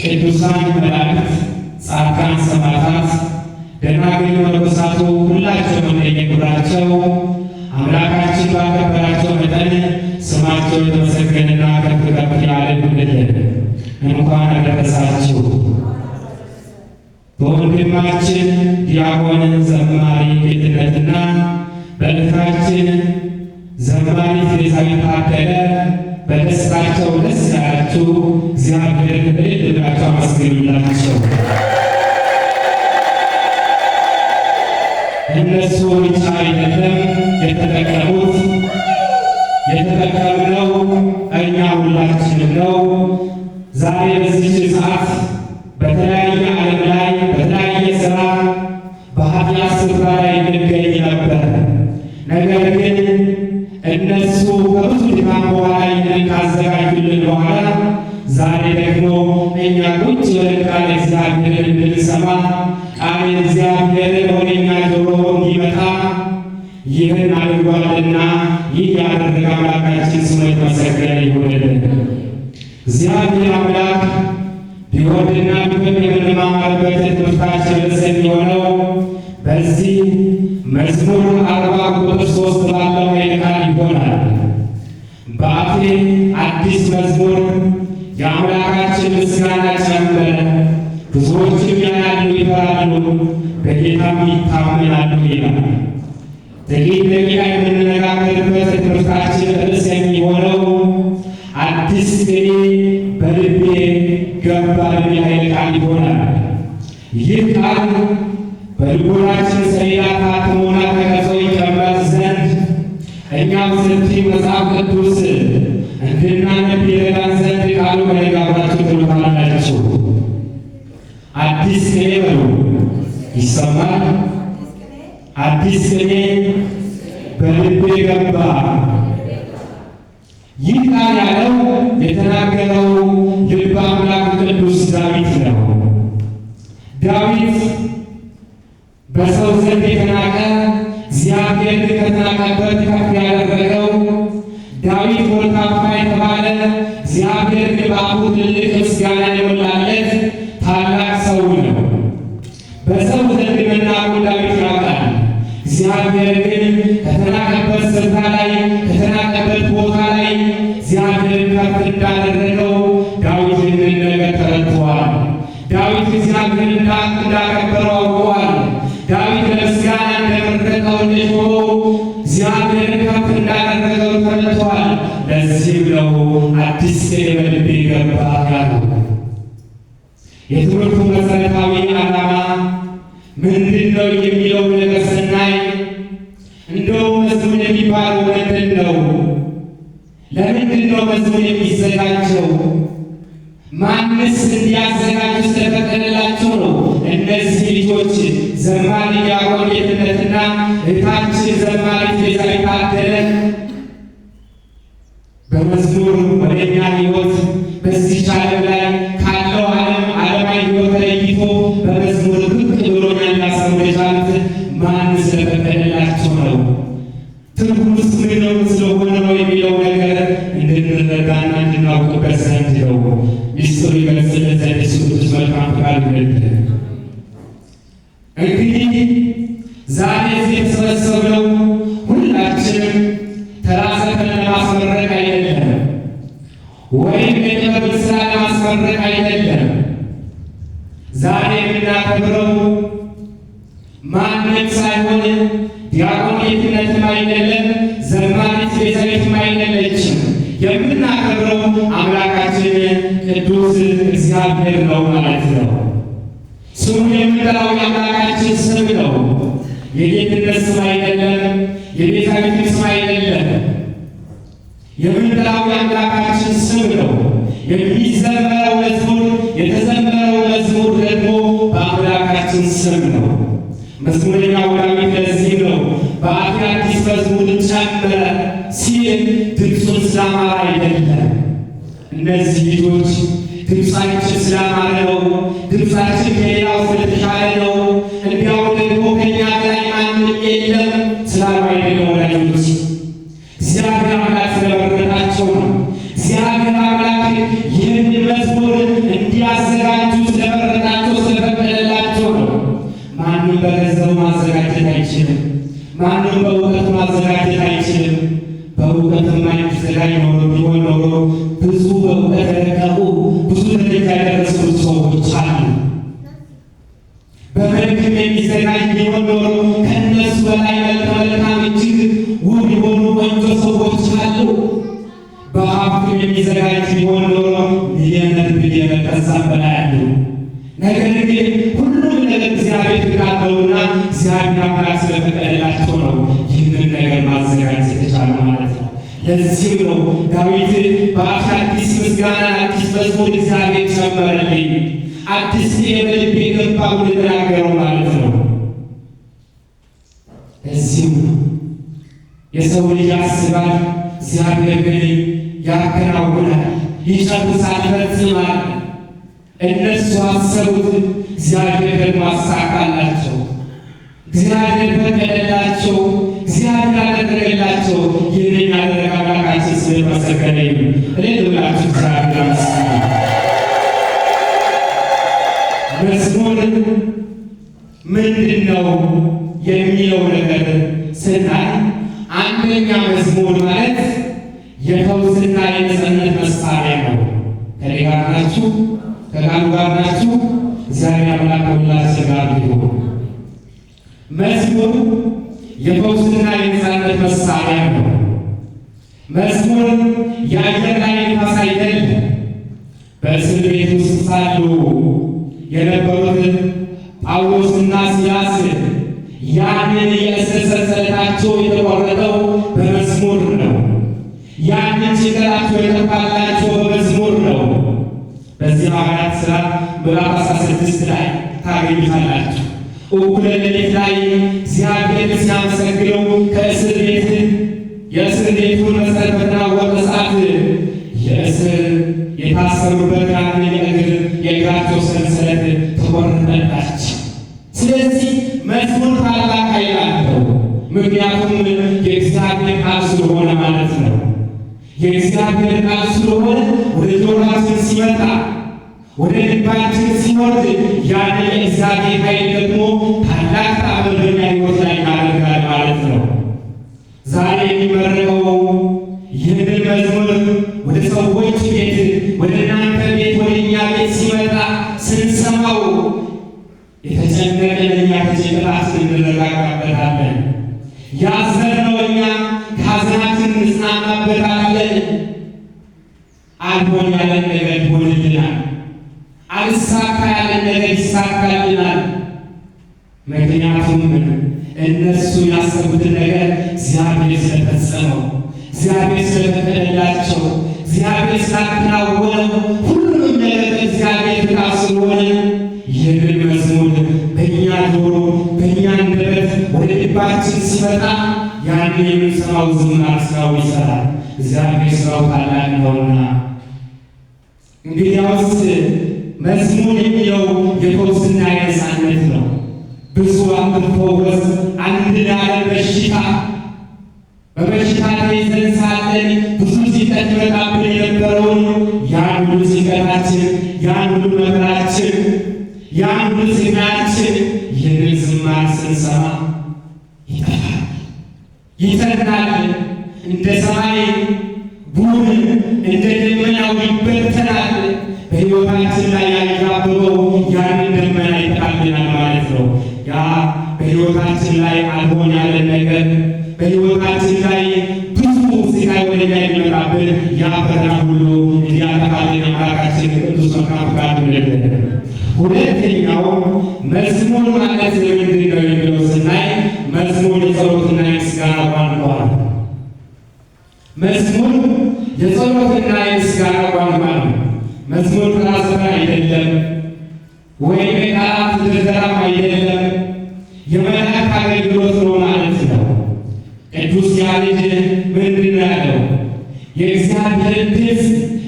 ቅዱሳን መላእክት፣ ጻድቃን፣ ሰማዕታት፣ ደናግል፣ መነኮሳቱ ሁላቸውም እንደየክብራቸው አምላካችን ባከበራቸው መጠን ስማቸው የተመሰገነና ከፍ ከፍ ያለ ይሁንልን። እንኳን አደረሳችሁ። በወንድማችን ዲያቆን ዘማሪ ጌትነትና በእህታችን ዘማሪት ቤዛዊት ታደለ በደስታቸው ደስ ያላችሁ እግዚአብሔርን እልል ብላችሁ አመስግኑላቸው። እነሱ ብቻ አይደለም የተጠቀምነው እኛ ሁላችንም ነው። ዛሬ በዚህ ሰዓት በተለያየ ዓለም ላይ በተለያየ ሥራ በኃጢአት ስፍራ ላይ እንገኝ ነበር። ነገር ግን እነሱ ከብዙ ድካም በኋላ ይህንን ካዘጋጁልን በኋላ ዛሬ ደግሞ እኛ ቁጭ ብለን ቃለ እግዚአብሔርን እንድንሰማ ቃለ እግዚአብሔር ወደ እኛ ጆሮ እንዲመጣ ይህን አድርጓልና ይህ ያደረገ አምላካችን ስሙ የተመሰገነ ይሁንልን። እግዚአብሔር አምላክ ቢወድና ቢፈቅድ የምንማማርበት ትምህርታችን ርዕስ የሚሆነው በዚህ መዝሙር 40 ቁጥር 3 ባለው ኃይለ ቃል ይሆናል። በአፌ አዲስ መዝሙር የአምላካችን ምስጋና ጨመረ፣ ብዙዎችም ያያሉ ይፈራሉ፣ በጌታም ይታመናሉ ይላል። ጥቂት ደቂቃ የምንነጋገርበት ትምህርታችን ርዕስ የሚሆነው አዲስ ቅኔ በልቤ ገባ የሚል ኃይለ ቃል ይሆናል። ይህ ቃል በልቦናችን ሰሌዳ ታትሞና ተቀርጾ ይቀመጥ ዘንድ እኛም ሰፊ መጽሐፍ ቅዱስ እንድናነብ ይረዳን ዘንድ ቃሉ ከነጋብራችሁ ትሉታላችሁ። አዲስ ቅኔ በሉ። ይሰማል? አዲስ ቅኔ በልቤ ገባ። ይህ ቃል ያለው የተናገረው ልበ አምላክ ቅዱስ ዳዊት ነው። ዳዊት በሰው ዘንድ የተናቀ እግዚአብሔር ከተናቀበት ከፍ ያደረገው ዳዊት ወልታፋ የተባለ እግዚአብሔር ግን በአፉ ትልቅ ምስጋና የሞላለት ታላቅ ሰው ነው። በሰው ዘንድ መናቁን ዳዊት ያውቃል። እግዚአብሔር ግን ከተናቀበት ስፍራ ላይ ከተናቀበት ቦታ ላይ እግዚአብሔር ከፍ እንዳደረገው ዳዊት ይህንን ነገር ተረድቷል። ዳዊት እግዚአብሔር እንዳከበረው አውቀዋል። ዳዊት ለምስጋና እንደመረጠው እንደሾመው እግዚአብሔር ከፍ እንዳደረገው ተረድቷል። ለዚህም ነው አዲስ ቅኔ በልቤ ገባ ያለው። የትምህርቱ መሰረታዊ ዓላማ ምንድን ነው የሚለው ነገር ስናይ እንደው መዝሙር የሚባለው ምንድን ነው? ለምንድን ነው መዝሙር የሚዘጋጀው? ማንስ እንዲያዘጋጁ ስለፈቀደላቸው ነው? እነዚህ ልጆች ዘማሪ ዲያቆን ጌትነትና እህታችን ዘማሪት ቤዛዊት ታደለ በመዝሙር ወደ እኛ ሕይወት በዚህ ዓለም ላይ ካለው ዓለማዊ ሕይወት ተለይቶ በመዝሙር ብቅ ብሎ ያላሰሙ የቻሉት ማን ስለፈቀደላቸው ነው? ትርጉሙስ ምን ነው ስለሆነ ነው የሚለው ነገር እንድንረዳና እንድናውቅበት ዘንድ ነው። ሚስጥሩ ይገልጽልን ዘንድ እሱ ቅዱስ መልካም ፈቃዱ ይሁንልን። እንግዲህ ዛሬ እዚህ የተሰበሰብነው ሁላችንም ተራሰተን ለማስመረቅ አይደለም፣ ወይም የጥበብን ሥራ ለማስመረቅ አይደለም። ዛሬ የምናከብረው ማንም ሳይሆን ዲያቆን ጌትነትም አይደለም፣ ዘማሪት ቤዛዊትም አይደለችም። የምናከብረው አምላካችን ቅዱስ እግዚአብሔር ነው ማለት ነው። ስሙ የምንጠራው የአምላካችን ስም ነው። የጌትነት ስም አይደለም፣ የቤዛዊት ስም አይደለም። የምንጠራው የአምላካችን ስም ነው። የሚዘመረው መዝሙር የተዘመረው መዝሙር ደግሞ በአምላካችን ስም ነው። መዝሙረኛው ዳዊት ለዚህ ነው በአፌ አዲስ መዝሙር ጨመረ ሲል ድምፁን ስላማረ አይደለም። እነዚህ ልጆች ድምፃችን ስላማረ ነው፣ ድምፃችን ከሌላው ስለተሻለ ነው፣ እንዲያው ደግሞ ከእኛ በላይ ማንም የለም ስላሉ አይደለም ወዳጆች። እግዚአብሔር አምላክ ስለመረጣቸው ነው። እግዚአብሔር አምላክ ይህን መዝሙር እንዲያዘጋጁ ስለመረጣቸው ስለፈቀደላቸው ነው። ማንም በገንዘቡ ማዘጋጀት አይችልም። ማንም በእውቀቱ ማዘጋጀት አይችልም። በእውቀት የማይዘጋጅ ኖሮ ቢሆን ኖሮ ብዙ በእውቀት የረቀቁ ብዙ ደረጃ የደረሱ ሰዎች አሉ። በመልክም የሚዘጋጅ ቢሆን ኖሮ ከእነሱ በላይ መልካም እጅግ ውብ የሆኑ ቆንጆ ሰዎች አሉ። በሀብትም የሚዘጋጅ ቢሆን ኖሮ ሚሊዮነር ከዛም በላይ አሉ። ነገር ግን ሁሉም ነገር እግዚአብሔር ፍቃደውና እግዚአብሔር አምላክ ስለፈቀደላቸው ነው ይህንን ነገር ማዘጋጀት የተቻለ ማለት ነው። ለዚህም ነው ዳዊት በአፍ አዲስ ምስጋና አዲስ መዝሙር እግዚአብሔር ጨመረልኝ አዲስ የበልቤ ገባ ብሎ የተናገረው ማለት ነው። ለዚህም ነው የሰው ልጅ ያስባል፣ እግዚአብሔር ግን ያከናውናል፣ ይጨርሳል፣ ይፈጽማል። እነሱ አሰቡት፣ እግዚአብሔር ደግሞ አሳካላቸው። እግዚአብሔር ፈቀደላቸው፣ እግዚአብሔር አደረገላቸው። ይህንን ያደረገ አምላካችን ስለተመሰገነ ይሁን። እልል ብላችሁ እግዚአብሔር አመስግኑ። መዝሙር ምንድን ነው የሚለው ነገር ስናይ አንደኛ መዝሙር ማለት የፈውስና የነፃነት መሳሪያ ነው። ከኔ ጋር ናችሁ? ከቃሉ ጋር ናችሁ? እግዚአብሔር አምላክ ሁላችን ጋር ይሁን። መዝሙር የፈውስና የነፃነት መሳሪያ ነው። መዝሙር የአየር ላይ ነፋስ አይደለም። በእስር ቤት ውስጥ ሳሉ የነበሩት ጳውሎስና ሲላስ ያንን የእስር ሰንሰለታቸው የተቆረጠው በመዝሙር ነው። ያንን ጭንቀታቸው የጠፋላቸው በመዝሙር ነው። በዚህ ሐዋርያት ሥራ ምዕራፍ 16 ላይ ታገኙታላችሁ። እኩለ ሌሊት ላይ እግዚአብሔር ሲያመሰግነው ከእስር ቤት የእስር ቤቱን መሠረት በተናወጠ ሰዓት የእስር የታሰሩበት ያንን የእግራቸው ሰንሰለት ተቆረጠላቸው። ስለዚህ መዝሙር ታላቅ ኃይል አለው። ምክንያቱም የእግዚአብሔር ቃል ስለሆነ ማለት ነው። የእግዚአብሔር ቃል ስለሆነ ወደ ጆሮአችን ሲመጣ ወደ ልባችን ሲወርድ ያን የእግዚአብሔር ኃይል ደግሞ ታላቅ ተአምር በእኛ ሕይወት ላይ ያደርጋል ማለት ነው። ዛሬ የሚመረቀው ይህንን መዝሙር ወደ ሰዎች ቤት፣ ወደ እናንተ ቤት፣ ወደ እኛ ቤት ሲመጣ ስንሰማው የተጨነቀን እኛ ከጭንቀታችን እንረጋጋበታለን። ያዘንነው እኛ ከሐዘናችን እንጽናናበታለን። አልሆን ያለን ነገር ይሆንልናል። አልሳካ ያለን ነገር ይሳካልናል። ምክንያቱም እነሱ ያሰቡትን ነገር እግዚአብሔር ስለፈጸመው፣ እግዚአብሔር ስለፈቀደላቸው፣ እግዚአብሔር ስላከናወነው ሁሉም ነገር እግዚአብሔር ፍቃድ ስለሆነ ይህንን መዝሙር በእኛ ጆሮ በእኛ አንደበት ወደ ልባችን ሲመጣ ያንን የምንሰማው ዝማሬ ስራው ይሰራል። እግዚአብሔር ስራው ታላቅ ነውና። እንግዲያውስ መዝሙር የሚለው የፈውስና የነፃነት ነው። ብዙ አንፈወስ አንድናለን በሽታ በበሽታ ተይዘን ሳለን ብዙ ጭንቀት ይመጣብን የነበረውን ያን ሁሉ ጭንቀታችን፣ ያን ሁሉ መከራችን፣ ያን ሁሉ ስቃያችን ይህንን ዝማሬ ስንሰማ ይጠፋል፣ ይተናል። እንደ ሰማይ ቡን እንደ ደመናው ይበተናል። በሕይወታችን ላይ ያንዣበበው ያንን ደመና ይጠፋልናል ማለት ነው። ያ በሕይወታችን ላይ አልሆን ያለን ነገር በሕይወታችን ላይ ብዙ ስቃይ ወደኛ የሚመጣብን ያ ፈተና ሁሉ እንዲያጠፋልን አምላካችን ቅዱስ መልካም ፈቃዱ ይሁንልን። ሁለተኛው መዝሙር ማለት ምንድን ነው የሚለው ስናይ መዝሙር የጸሎትና የምስጋና ቋንቋ ነው። መዝሙር የጸሎትና የምስጋና ቋንቋ ነው። መዝሙር ተራ ዘፈን አይደለም፣ ወይም የቃላት ድርደራም አይደለም። የመላእክት አገልግሎት ነው ማለት ነው። ቅዱስ ያሬድ ምንድን ነው ያለው? የእግዚአብሔርን ድምፅ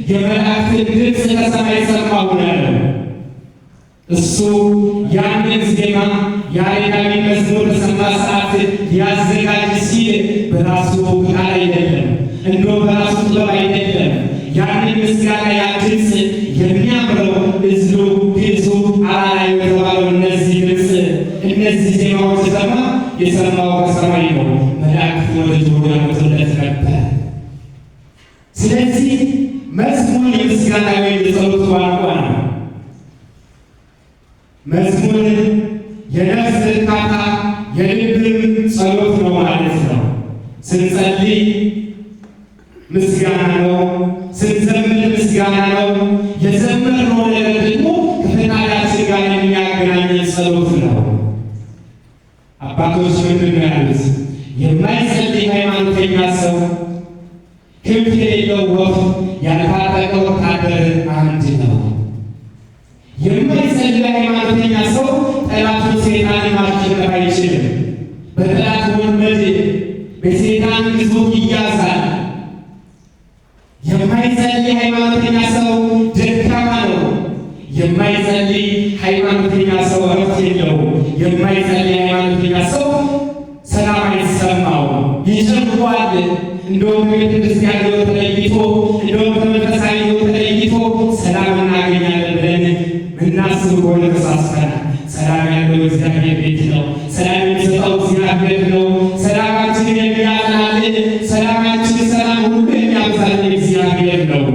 የመላእክትን ድምፅ ከሰማይ ሰማሁ ያለው እሱ ያንን ዜማ ያሬዳዊ መዝሙር በሰማ ሰዓት ሊያዘጋጅ ሲል በራሱ ቃል አይደለም፣ እንደው በራሱ ጥበብ አይደለም። ያንን ምስጋና ያ ድምፅ የሚያምረው እዝሉ ግዕዙ አራራይ የተባለው እነዚህ ድምፅ እነዚህ ዜማዎች የሰማው ከሰማይ ነው። መላእክት ወደ ጆሮ ያመጡለት ነበር። ስለዚህ መዝሙር የምስጋና ወይም የጸሎት ቋንቋ ነው። መዝሙር የነፍስ እርካታ የልብም ጸሎት ነው ማለት ነው። ስንጸልይ ምስጋና ነው፣ ስንዘምር ምስጋና ነው። የዘመርነው ነገር ደግሞ ከፈጣሪያችን ጋር የሚያገናኘን ጸሎት ነው። አባቶች ምንድን ነው ያሉት? የማይጸልይ ሃይማኖተኛ ሰው ክንፍ የሌለው ወፍ ያልታጠቀ ወታደር አንድ ነው። የማይጸልይ ሃይማኖተኛ ሰው ጠላቱን ሰይጣንን ማሸነፍ አይችልም። በጠላት ወጥመድ በሰይጣን ግዞት ይያዛል። የማይጸልይ ሃይማኖተኛ ሰው ደካማ ነው። የማይጸልይ ሃይማኖተኛ ሰው እረፍት የለውም። የማይጸልይ ሃይማኖተኛ ሰው ሰላም አይሰማው፣ ይጨንቀዋል። እንደውም ከቤተ ክርስቲያን ሕይወት ተለይቶ እንደውም ከመንፈሳዊ ሕይወት ተለይቶ ሰላም እናገኛለን ብለን እናስብ ከሆነ ተሳስተናል። ሰላም ያለው እግዚአብሔር ቤት ነው። ሰላም የሚሰጠው እግዚአብሔር ነው። ሰላማችንን የሚያጽናልን ሰላማችንን ሰላም ሁሉ የሚያብዛልን እግዚአብሔር ነው።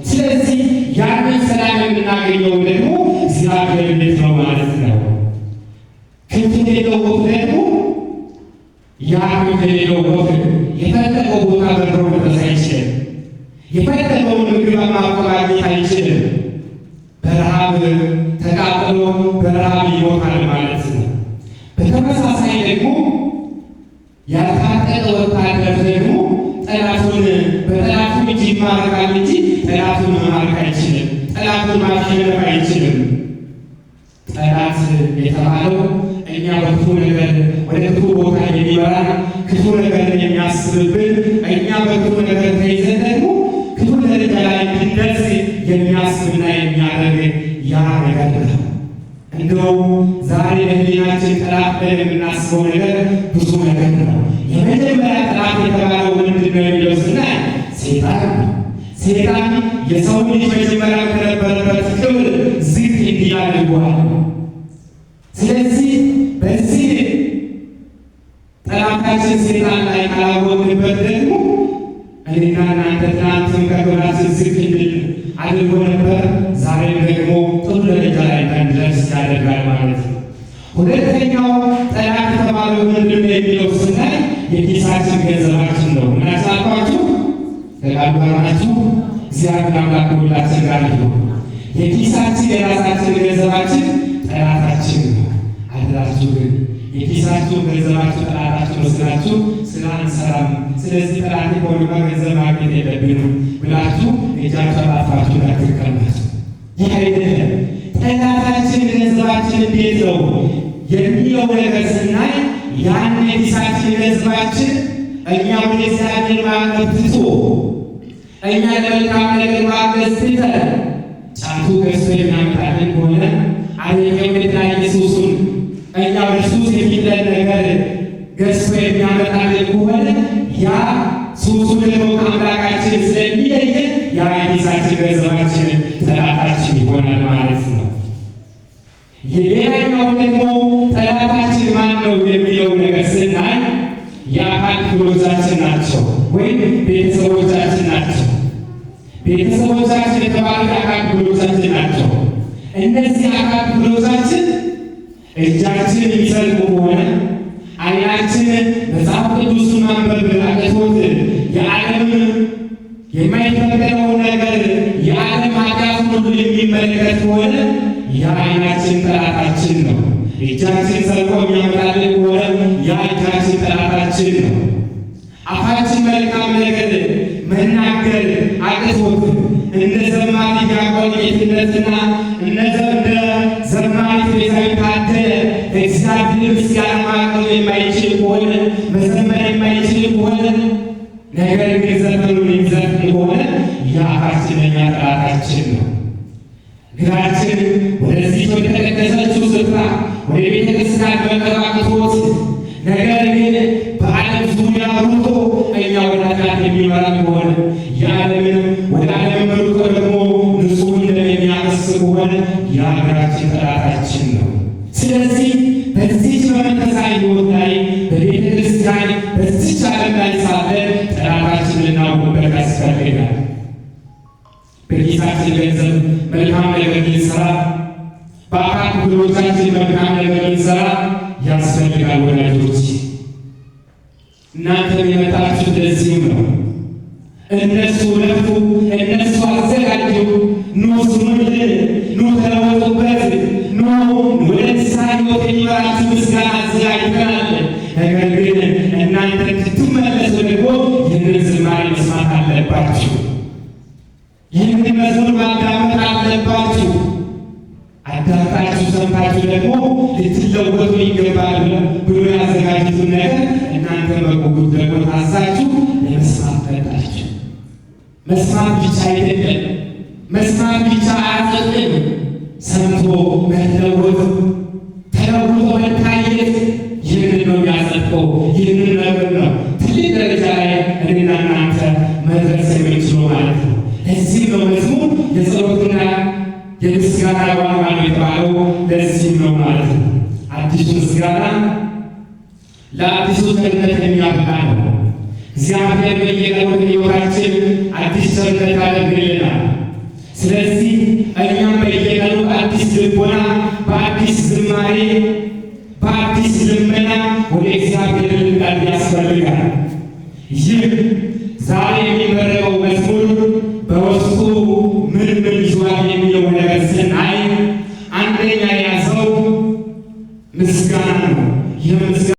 ስለዚህ ያንን ሰላም የምናገኘው ደግሞ እግዚአብሔር ቤት ነው ማለት ነው። ክንፍ የሌለው ወፍ ደግሞ ያ ክንፍ የሌለው ወፍ የፈለገው ቦታ በሮ መድረስ አይችልም። የፈለገውን ምግብ ማቆማኘት አይችልም። በረሃብ ተቃጥሎ በረሃብ ይሞታል ማለት ነው። በተመሳሳይ ደግሞ ያልታጠቀ ወታደር ደግሞ ጠላቱን በጠላቱ እጅ ይማረካል እንጂ ጠላቱን መማረክ አይችልም። ጠላቱን ማሸነፍ አይችልም። ጠላት የተባለው እኛ በክፉ ነገር ወደ ክፉ ቦታ የሚመራ ክፉ ነገር የሚያስብብን እኛ በክፉ ነገር ተይዘን ደግሞ ክፉ ደረጃ ላይ እንድንደርስ የሚያስብና የሚያደርግ ያ ነገር ነው። እንደው ዛሬ ለሕሊናችን ጠላት ብለን የምናስበው ነገር ብዙ ነገር ነው። የመጀመሪያ ጠላት የተባለው ምንድን ነው የሚለው ስናይ ሰይጣን ነው። ሰይጣን የሰው ልጅ መጀመሪያ ከነበረበት ክብር ዝቅ እንዲል አድርጓል። ስለዚህ በዚህ ጠላታችን ሰይጣን ላይ ካላወቅንበት ደግሞ እኔና እናንተ ትናንትም ከክብራችን ዝቅ እንድል አድርጎ ነበር። ዛሬም ደግሞ ጥሩ ደረጃ ላይ እንድንደርስ ያደርጋል ማለት ነው። ሁለተኛው ጠላት የተባለው ምንድን ነው የሚለው ስናይ የኪሳችን ገንዘባችን ነው። ምናሳልኳችሁ ከቃሉ ጋር ናችሁ። እግዚአብሔር አምላክ ሁላችን ጋር ነው። የኪሳችን የራሳችን ገንዘባችን ጠላታችን ነው። አድራችሁ ግን የኪሳችሁ ገንዘባችሁ ጠላታችሁ ነው ስላችሁ ስራ አንሰራም፣ ስለዚህ ጠላት ከሆኑማ ገንዘብ ማግኘት የለብንም ብላችሁ እጃችሁ አጣፋችሁ እንዳትቀመጡ። ይህ አይደለም። ጠላታችን ገንዘባችን እንዴት ነው የሚለው ነገር ስናይ ያን የኪሳችን ገንዘባችን እኛ ወደ እግዚአብሔር ማዕቀብ ትቶ እኛ ለመልካም ነገር ማገዝ ትተን ጫቱ ገዝቶ የሚያመጣልን ከሆነ አለኛው የተለያየ ሱሱን እኛ ወደ ሱስ የሚለን ነገር ገዝቶ የሚያመጣልን ከሆነ ያ ሱሱ ደግሞ ከአምላካችን ስለሚለየን ያ የኪሳችን ገንዘባችን ጠላታችን ይሆናል ማለት ነው። የሌላኛው ደግሞ ጠላታችን ማን ነው የሚለው ነገር ስናይ የአካል ክፍሎቻችን ናቸው ወይም ቤተሰቦቻችን ናቸው። ቤተሰቦቻችን የተባሉት አካል ክፍሎቻችን ናቸው። እነዚህ አካል ክፍሎቻችን እጃችን የሚሰልቁ ከሆነ ዓይናችን መጽሐፍ ቅዱስን ማንበብ አቅቶት የዓለምን የማይፈቀደውን ነገር የዓለም ኃጢአትን ሁሉ የሚመለከት ከሆነ ያ ዓይናችን ጠላታችን ነው። እጃችን ሰልቆ የሚያመጣልን ከሆነ ያ እጃችን ጠላታችን ነው። አፋችን መልካም ነገር መናገር አቅቶት እንደ ዘማሪ ዲያቆን ጌትነትና እንደ ዘማሪ ቤዛዊት ታደለ እግዚአብሔር ምስጋና ማቅረብ የማይችል ከሆነ መዘመር የማይችል ከሆነ ነገር ግን ዘመኑን የሚዘፍን ከሆነ የአፋችን ለእኛ ጠላታችን ነው። እግራችን ወደዚህ ወደ ተቀደሰችው ስፍራ ወደ ቤተ ክርስቲያን በመግባቶት ነገር ግን በዓለም ዙሪያ ሩጦ እኛ ወደ ኃጢአት የሚመራ ከሆነ የዓለምን ወደ ዓለም ሩጦ ደግሞ ንጹሕ ደም የሚያፈስ ከሆነ የእግራችን ጠላታችን ነው። ስለዚህ በዚህች በመንፈሳዊ ሕይወት ላይ በቤተ ክርስቲያን በዚህች ዓለም ላይ ሳለን ጠላታችን ልናውቅበት ያስፈልጋል። በኪሳችን ገንዘብ መልካም ነገር ልንሰራ፣ በአካል ክፍሎቻችን መልካም ነገር ልንሰራ ያስፈልጋል። ወዳጆች እናንተም የመጣችሁ ለዚህም ነው። እነሱ ለፉ፣ እነሱ አዘጋጁ፣ ኑ ስሙልን፣ ኑ ተለወጡበት፣ ኑ ወደ ንስሐ ሕይወት የሚመራችሁ ምስጋና አዘጋጅተናል። ነገር ግን እናንተ እንድትመለሱ ደግሞ ይህንን ዝማሬ መስማት አለባችሁ። ይህንን መዝሙር ማዳመጥ አለባችሁ። አዳምጣችሁ ሰምታችሁ ደግሞ ልትለወጡ ይገባል ብሎ ያዘጋጁትን ነገር እናንተ በጉጉት ደግሞ ታዛችሁ ለመስማት መጣችሁ። መስማት ብቻ አይደለም፣ መስማት ብቻ አያጸድቅም። ሰምቶ መለወጥ፣ ተለውጦ መታየት ይህንን ነው የሚያጸድቀው። ይህንን ነገር ነው ትልቅ ደረጃ ላይ እኔና እናንተ መድረስ የምንችለው ማለት ነው። ለዚህም ነው መዝሙር የጸሎትና የምስጋና ዋና ነው የተባለው። ለዚህም ነው ማለት ነው። አዲሱ ምስጋና ለአዲሱ ቸርነት የሚያበቃ ነው። እግዚአብሔር በየቀኑ ሕይወታችን አዲስ ቸርነት ያደርግልናል። ስለዚህ እኛም በየቀኑ አዲስ ልቦና፣ በአዲስ ዝማሬ፣ በአዲስ ልመና ወደ እግዚአብሔር ልንቀርብ ያስፈልጋል። ይህ ዛሬ የሚመረቀው መዝሙር በውስጡ ምን ምን ይዟል የሚለው ነገር ስናይ አንደኛ የያዘው ምስጋና ነው። ይህ ምስጋና